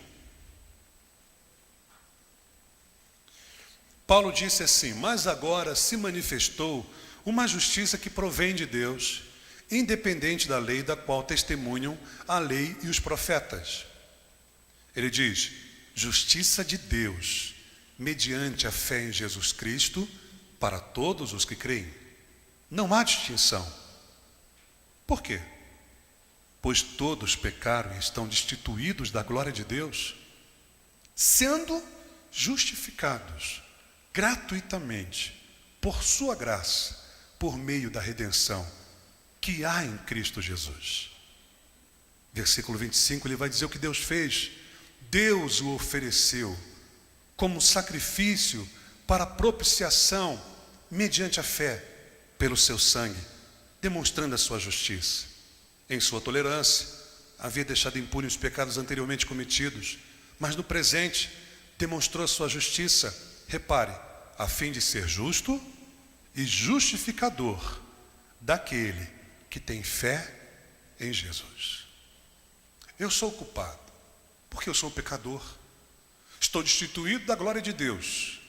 Speaker 1: Paulo disse assim: mas agora se manifestou uma justiça que provém de Deus, independente da lei, da qual testemunham a lei e os profetas. Ele diz: justiça de Deus, mediante a fé em Jesus Cristo, para todos os que creem. Não há distinção. Por quê? Pois todos pecaram e estão destituídos da glória de Deus, sendo justificados gratuitamente por sua graça, por meio da redenção que há em Cristo Jesus. Versículo 25, ele vai dizer o que Deus fez. Deus o ofereceu como sacrifício para propiciação, mediante a fé, pelo seu sangue, demonstrando a sua justiça. Em sua tolerância, havia deixado impunes os pecados anteriormente cometidos, mas no presente demonstrou a sua justiça, repare, a fim de ser justo e justificador daquele que tem fé em Jesus. Eu sou culpado, porque eu sou um pecador, estou destituído da glória de Deus,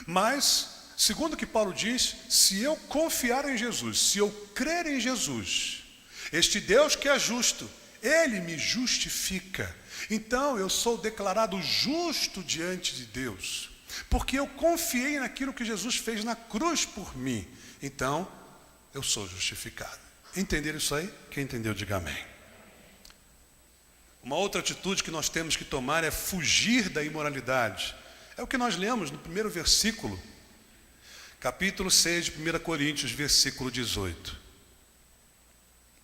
Speaker 1: mas, segundo o que Paulo diz, se eu confiar em Jesus, se eu crer em Jesus, este Deus que é justo, Ele me justifica. Então eu sou declarado justo diante de Deus, porque eu confiei naquilo que Jesus fez na cruz por mim. Então eu sou justificado. Entenderam isso aí? Quem entendeu, diga amém. Uma outra atitude que nós temos que tomar é fugir da imoralidade. É o que nós lemos no primeiro versículo, capítulo 6 de 1 Coríntios, versículo 18.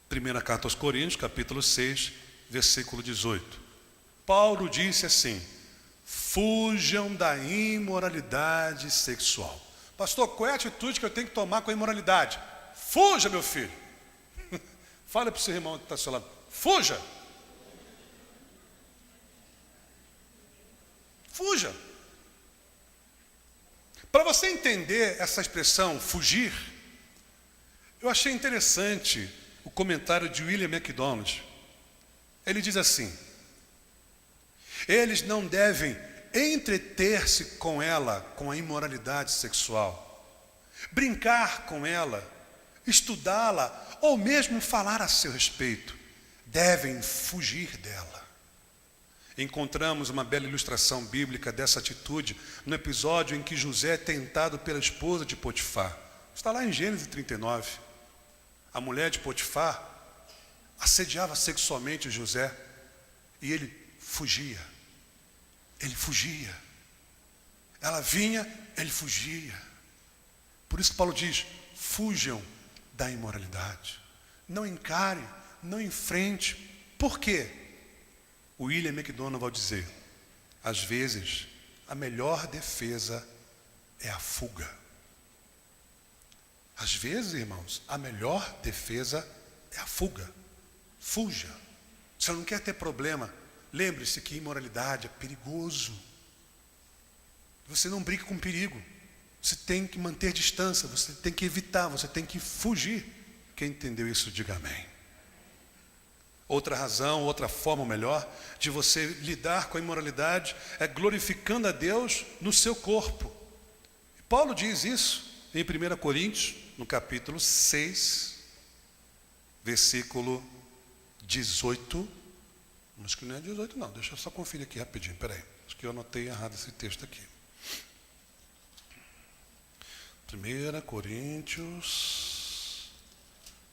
Speaker 1: Primeira carta aos Coríntios, capítulo 6, versículo 18. Paulo disse assim: fujam da imoralidade sexual. Pastor, qual é a atitude que eu tenho que tomar com a imoralidade? Fuja, meu filho. Fala para o seu irmão que está ao seu lado. Fuja. Fuja. Para você entender essa expressão, fugir, eu achei interessante o comentário de William MacDonald. Ele diz assim: eles não devem entreter-se com ela, com a imoralidade sexual, brincar com ela, estudá-la, ou mesmo falar a seu respeito. Devem fugir dela. Encontramos uma bela ilustração bíblica dessa atitude no episódio em que José é tentado pela esposa de Potifar. Está lá em Gênesis 39. A mulher de Potifar assediava sexualmente José e ele fugia. Ele fugia. Ela vinha, ele fugia. Por isso que Paulo diz: fujam da imoralidade. Não encarem, não enfrente. Por quê? O William MacDonald vai dizer: às vezes, a melhor defesa é a fuga. Às vezes, irmãos, a melhor defesa é a fuga. Fuja. Você não quer ter problema. Lembre-se que imoralidade é perigoso. Você não brinca com perigo. Você tem que manter distância, você tem que evitar, você tem que fugir. Quem entendeu isso, diga amém. Outra razão, outra forma melhor de você lidar com a imoralidade é glorificando a Deus no seu corpo. Paulo diz isso em 1 Coríntios, no capítulo 6, versículo 18. Acho que não é 18 não, deixa eu só conferir aqui rapidinho, peraí. Acho que eu anotei errado esse texto aqui. 1 Coríntios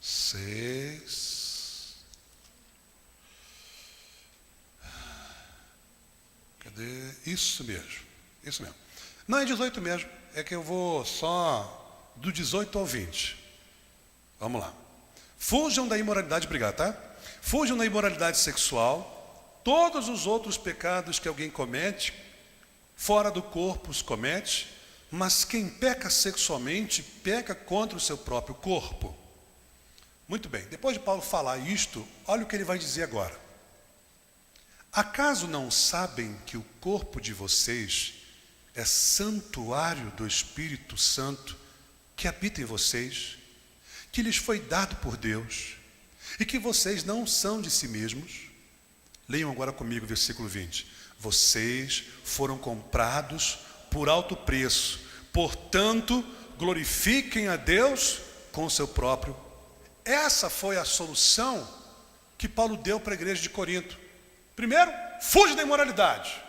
Speaker 1: 6... Cadê? Isso mesmo. Não é 18 mesmo, é que eu vou só do 18 ao 20. Vamos lá. Fujam da imoralidade, obrigado, tá? Fujam da imoralidade sexual, todos os outros pecados que alguém comete, fora do corpo os comete, mas quem peca sexualmente, peca contra o seu próprio corpo. Muito bem, depois de Paulo falar isto, olha o que ele vai dizer agora. Acaso não sabem que o corpo de vocês é santuário do Espírito Santo que habita em vocês, que lhes foi dado por Deus, e que vocês não são de si mesmos? Leiam agora comigo o versículo 20. Vocês foram comprados por alto preço, portanto, glorifiquem a Deus com o seu próprio. Essa foi a solução que Paulo deu para a igreja de Corinto. Primeiro, fuja da imoralidade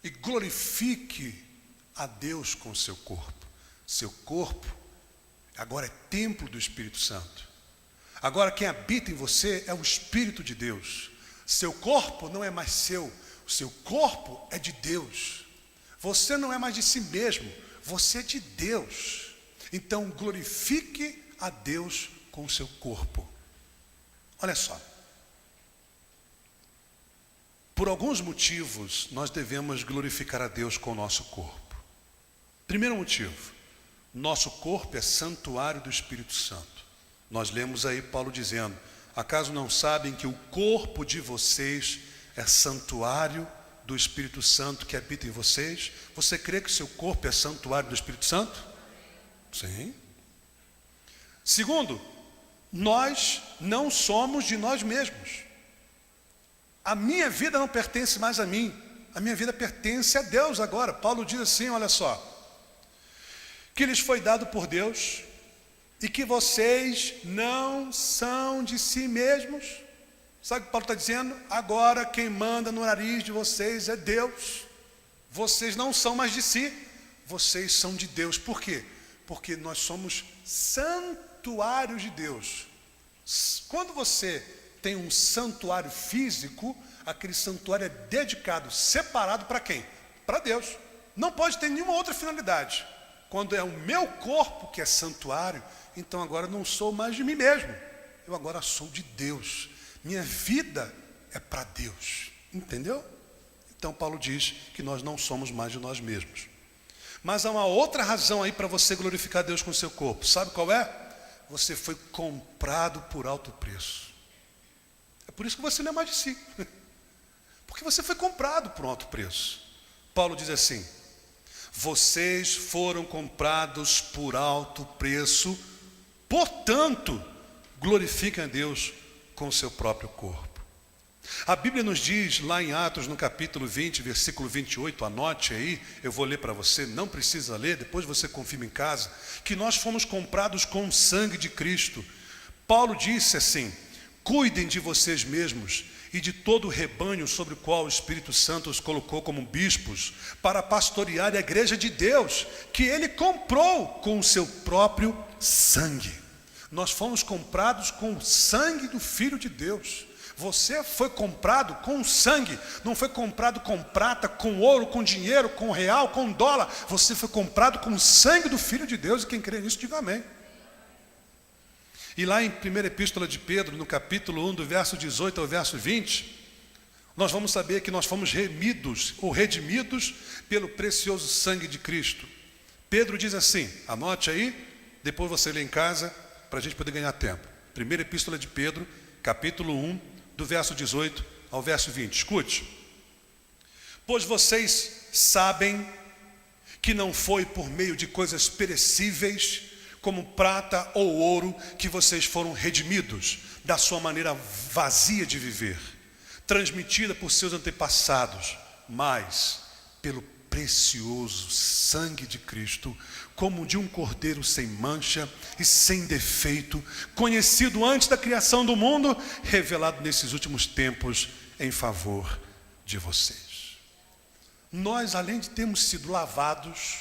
Speaker 1: e glorifique a Deus com o seu corpo. Seu corpo agora é templo do Espírito Santo. Agora quem habita em você é o Espírito de Deus. Seu corpo não é mais seu, o seu corpo é de Deus. Você não é mais de si mesmo, você é de Deus. Então glorifique a Deus com o seu corpo. Olha só. Por alguns motivos, nós devemos glorificar a Deus com o nosso corpo. Primeiro motivo, nosso corpo é santuário do Espírito Santo. Nós lemos aí Paulo dizendo: acaso não sabem que o corpo de vocês é santuário do Espírito Santo que habita em vocês? Você crê que o seu corpo é santuário do Espírito Santo? Sim. Segundo, nós não somos de nós mesmos. A minha vida não pertence mais a mim. A minha vida pertence a Deus agora. Paulo diz assim, olha só: que lhes foi dado por Deus e que vocês não são de si mesmos. Sabe o que Paulo está dizendo? Agora quem manda no nariz de vocês é Deus. Vocês não são mais de si, vocês são de Deus. Por quê? Porque nós somos santuários de Deus. Quando você tem um santuário físico, aquele santuário é dedicado, separado para quem? para Deus. Não pode ter nenhuma outra finalidade. Quando é o meu corpo que é santuário, então agora não sou mais de mim mesmo. Eu agora sou de Deus. Minha vida é para Deus. Entendeu? Então Paulo diz que nós não somos mais de nós mesmos. Mas há uma outra razão aí para você glorificar Deus com o seu corpo. Sabe qual é? Você foi comprado por alto preço. É por isso que você não é mais de si. Porque você foi comprado por um alto preço. Paulo diz assim: vocês foram comprados por alto preço, portanto, glorifiquem a Deus com o seu próprio corpo. A Bíblia nos diz lá em Atos, no capítulo 20, versículo 28, anote aí, eu vou ler para você, não precisa ler, depois você confirma em casa, que nós fomos comprados com o sangue de Cristo. Paulo disse assim: cuidem de vocês mesmos e de todo o rebanho sobre o qual o Espírito Santo os colocou como bispos, para pastorear a igreja de Deus, que ele comprou com o seu próprio sangue. Nós fomos comprados com o sangue do Filho de Deus. Você foi comprado com sangue, não foi comprado com prata, com ouro, com dinheiro, com real, com dólar. Você foi comprado com o sangue do Filho de Deus, e quem crê nisso, diga amém. E lá em 1ª Epístola de Pedro, no capítulo 1, do verso 18 ao verso 20, nós vamos saber que nós fomos remidos ou redimidos pelo precioso sangue de Cristo. Pedro diz assim, anote aí, depois você lê em casa, para a gente poder ganhar tempo. 1ª Epístola de Pedro, capítulo 1, do verso 18 ao verso 20. Escute. Pois vocês sabem que não foi por meio de coisas perecíveis, como prata ou ouro, que vocês foram redimidos da sua maneira vazia de viver, transmitida por seus antepassados, mas pelo precioso sangue de Cristo, como de um cordeiro sem mancha e sem defeito, conhecido antes da criação do mundo, revelado nesses últimos tempos em favor de vocês. Nós, além de termos sido lavados,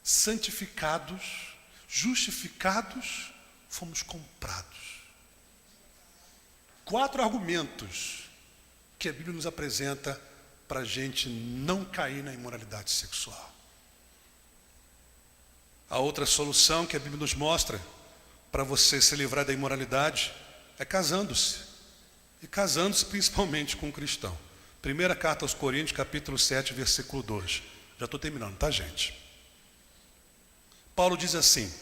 Speaker 1: santificados, justificados, fomos comprados. 4 argumentos que a Bíblia nos apresenta para a gente não cair na imoralidade sexual. A outra solução que a Bíblia nos mostra para você se livrar da imoralidade é casando-se. E casando-se principalmente com um cristão. 1ª carta aos Coríntios, capítulo 7, versículo 2. Já estou terminando, tá, gente? Paulo diz assim,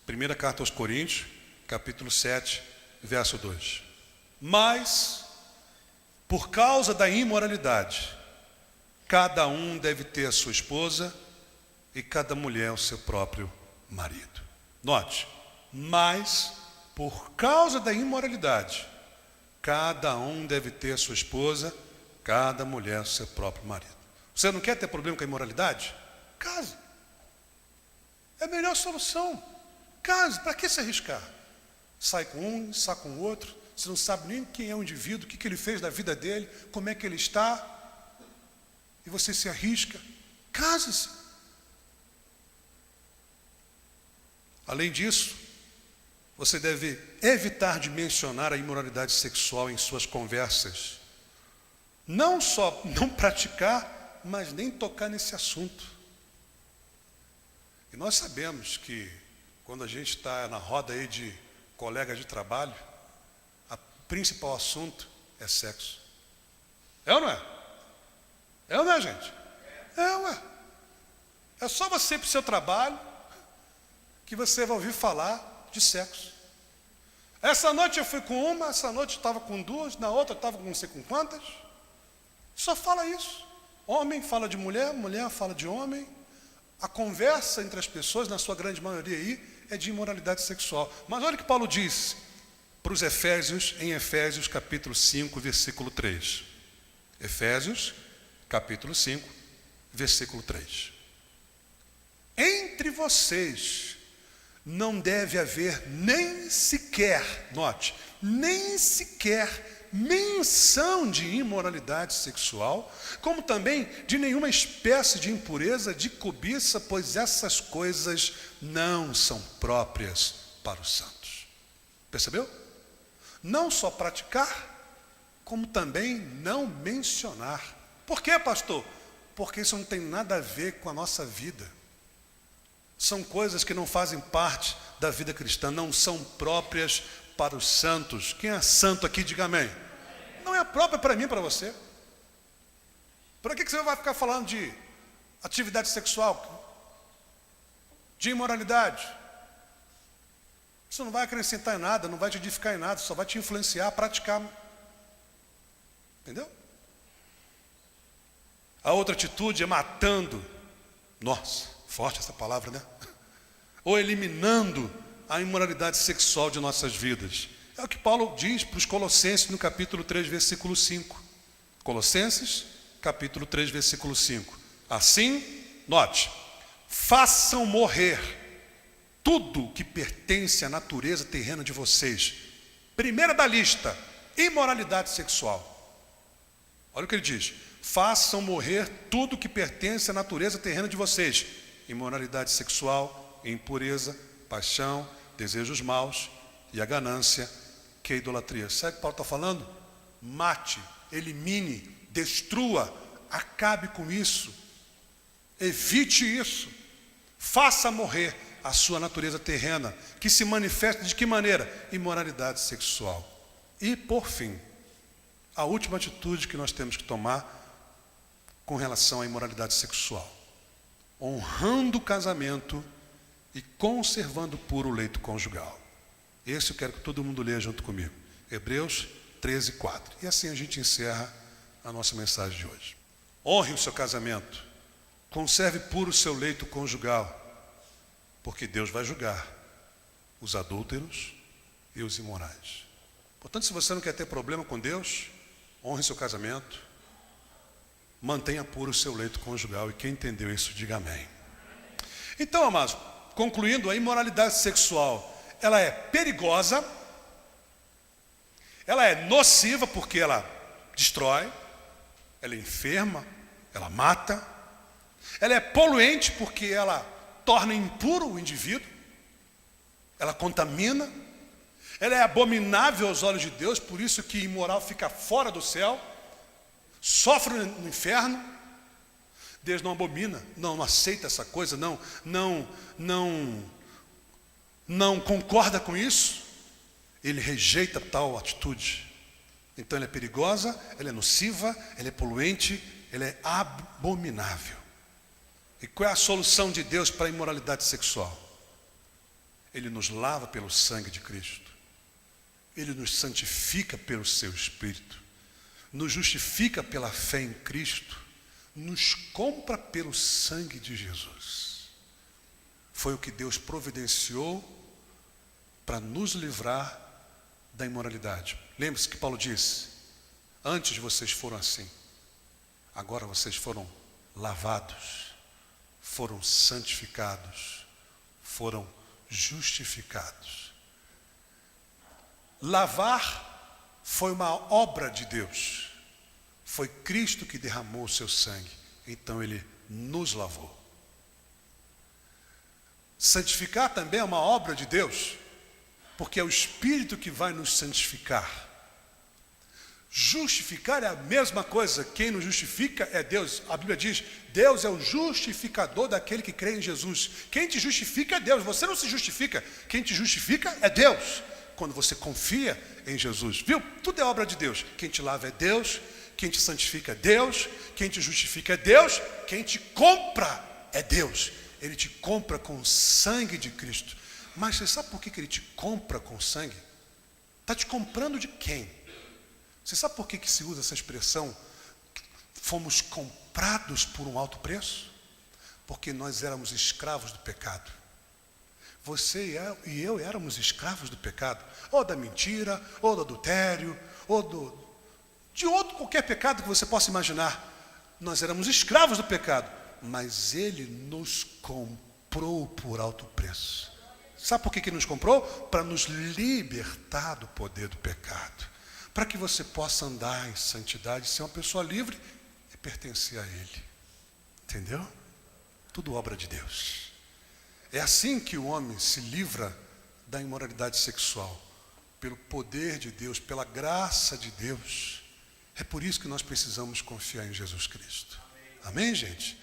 Speaker 1: 1ª carta aos Coríntios, capítulo 7, verso 2. Mas, por causa da imoralidade, cada um deve ter a sua esposa e cada mulher o seu próprio marido. Note, mas por causa da imoralidade, cada um deve ter a sua esposa, cada mulher o seu próprio marido. Você não quer ter problema com a imoralidade? Case. É a melhor solução. Case, para que se arriscar? Sai com um, sai com o outro, você não sabe nem quem é o indivíduo, o que ele fez da vida dele, como é que ele está, e você se arrisca. Case-se. Além disso, você deve evitar de mencionar a imoralidade sexual em suas conversas. Não só não praticar, mas nem tocar nesse assunto. E nós sabemos que quando a gente está na roda aí de colegas de trabalho, o principal assunto é sexo. É ou não é? É ou não é, gente? É, ué. É só você ir para o seu trabalho que você vai ouvir falar de sexo. Essa noite eu fui com uma, essa noite eu estava com duas, na outra eu estava com não sei com quantas. Só fala isso. Homem fala de mulher, mulher fala de homem. A conversa entre as pessoas, na sua grande maioria aí, é de imoralidade sexual. Mas olha o que Paulo diz para os Efésios, em Efésios capítulo 5, versículo 3. Efésios capítulo 5, versículo 3. Entre vocês não deve haver nem sequer, note, nem sequer menção de imoralidade sexual, como também de nenhuma espécie de impureza, de cobiça, pois essas coisas não são próprias para os santos. Percebeu? Não só praticar, como também não mencionar. Por quê, pastor? porque isso não tem nada a ver com a nossa vida. São coisas que não fazem parte da vida cristã, não são próprias para os santos. Quem é santo aqui, diga amém. Não é própria para mim e para você. Para que você vai ficar falando de atividade sexual, de imoralidade? Isso não vai acrescentar em nada, não vai te edificar em nada, só vai te influenciar a praticar. Entendeu? A outra atitude é matando. Nossa, forte essa palavra, né? Ou eliminando a imoralidade sexual de nossas vidas. É o que Paulo diz para os Colossenses no capítulo 3, versículo 5. Colossenses, capítulo 3, versículo 5. Assim, note, façam morrer tudo que pertence à natureza terrena de vocês. Primeira da lista, imoralidade sexual. Olha o que ele diz. Façam morrer tudo que pertence à natureza terrena de vocês. Imoralidade sexual, impureza, paixão, desejos maus e a ganância, que é a idolatria. Sabe o que Paulo está falando? Mate, elimine, destrua, acabe com isso. Evite isso. Faça morrer a sua natureza terrena, que se manifesta de que maneira? Imoralidade sexual. E, por fim, a última atitude que nós temos que tomar com relação à imoralidade sexual. Honrando o casamento e conservando puro o leito conjugal. Esse eu quero que todo mundo leia junto comigo. Hebreus 13, 4. E assim a gente encerra a nossa mensagem de hoje. Honre o seu casamento. Conserve puro o seu leito conjugal. Porque Deus vai julgar os adúlteros e os imorais. Portanto, se você não quer ter problema com Deus, honre seu casamento, mantenha puro o seu leito conjugal. E quem entendeu isso, diga amém. Então, amados, concluindo, a imoralidade sexual, ela é perigosa, ela é nociva porque ela destrói, ela é enferma, ela mata, ela é poluente porque ela torna impuro o indivíduo, ela contamina, ela é abominável aos olhos de Deus, por isso que imoral fica fora do céu, sofre no inferno. Deus não abomina, não aceita essa coisa, não concorda com isso, ele rejeita tal atitude. Então ela é perigosa, ela é nociva, ela é poluente, ela é abominável. E qual é a solução de Deus para a imoralidade sexual? Ele nos lava pelo sangue de Cristo. Ele nos santifica pelo seu Espírito. Nos justifica pela fé em Cristo. Nos compra pelo sangue de Jesus. Foi o que Deus providenciou para nos livrar da imoralidade. Lembre-se que Paulo disse: antes vocês foram assim, agora vocês foram lavados, foram santificados, foram justificados. Lavar foi uma obra de Deus. Foi Cristo que derramou o seu sangue. Então Ele nos lavou. Santificar também é uma obra de Deus, porque é o Espírito que vai nos santificar. Justificar é a mesma coisa. Quem nos justifica é Deus. A Bíblia diz: Deus é o justificador daquele que crê em Jesus. Quem te justifica é Deus. Você não se justifica. Quem te justifica é Deus. Quando você confia em Jesus, viu? Tudo é obra de Deus. Quem te lava é Deus. Quem te santifica é Deus. Quem te justifica é Deus. Quem te compra é Deus. Ele te compra com o sangue de Cristo. Mas você sabe por que Ele te compra com sangue? Está te comprando de quem? Você sabe por que se usa essa expressão? Fomos comprados por um alto preço? Porque nós éramos escravos do pecado. Você e eu éramos escravos do pecado. Ou da mentira, ou do adultério, ou de outro qualquer pecado que você possa imaginar. Nós éramos escravos do pecado. Mas Ele nos comprou por alto preço. Sabe por que nos comprou? Para nos libertar do poder do pecado. Para que você possa andar em santidade, ser uma pessoa livre e pertencer a Ele. Entendeu? Tudo obra de Deus. É assim que o homem se livra da imoralidade sexual. Pelo poder de Deus, pela graça de Deus. É por isso que nós precisamos confiar em Jesus Cristo. Amém, gente?